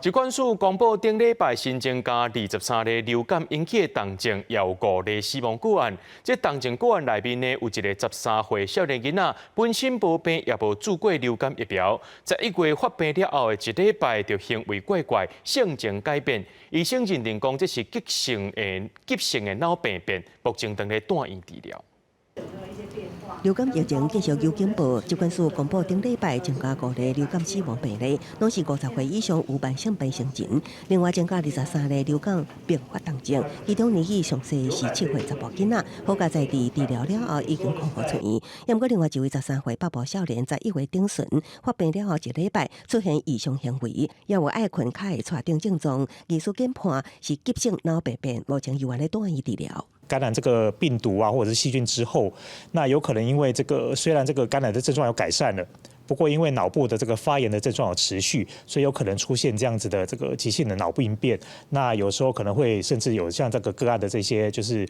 疾管署公布，顶礼拜新增加23例流感引起的重症，也有5例死亡个案。这重症个案内面呢，有一个13岁少年囡仔，本身无病，也无注过流感疫苗，在1月发病了后的1礼拜，就行为怪怪，性情改变。医生认定讲这是急性的脑病变，目前正在住院治疗。 流感疫情继续有警报，疾管署公布顶礼拜增加5例流感死亡病例，拢是50岁以上有慢性病成人。另外增加23例流感并发重症，其中年纪上细是7岁查甫囡仔，好加在治治疗了后已经康复出院。也毋过另外一位13岁北部少年，在1月中旬发病了后1礼拜出现异常行为，也有爱困脚的带定症状，医师检判是急性脑病变，目前由院咧住院治疗。 感染这个病毒啊，或者是细菌之后，那有可能因为这个虽然这个感染的症状有改善了，不过因为脑部的这个发炎的症状有持续，所以有可能出现这样子的这个急性的脑病变。那有时候可能会甚至有像这个个案的这些就是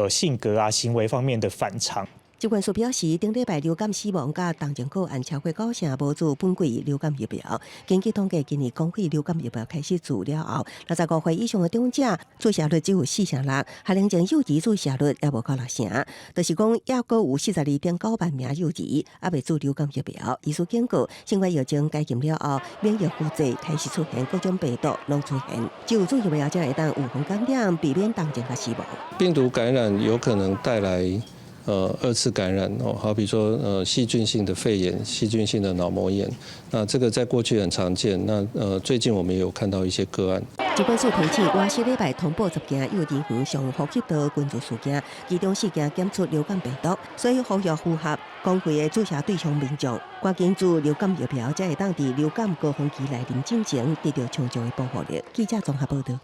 性格啊、行为方面的反常。 疾管署表示，顶礼拜流感死亡甲重症个案超过9成无注本季流感疫苗。根据统计，今年公费流感疫苗开始注了后，65岁以上的长者注射率只有4成6，学龄前幼儿注射率也无到6成。就是讲，还阁有42.9万名幼儿还未注流感疫苗。医师警告，新冠疫情解禁了后，免疫负载开始出现各种病毒拢出现，只有注疫苗才会当预防感染，避免重症甲死亡。病毒感染有可能带来。 2次感染哦，好比说细菌性的肺炎、细菌性的脑膜炎，那这个在过去很常见。那最近我们也有看到一些个案。疾管署提醒，我4礼拜通报10件幼儿园上呼吸道群聚事件，其中4件检出流感病毒，所以呼吁符合公费的注射对象民众，赶紧注流感疫苗，才会当伫流感高峰期来临进前得到充足的保护力。记者综合报道。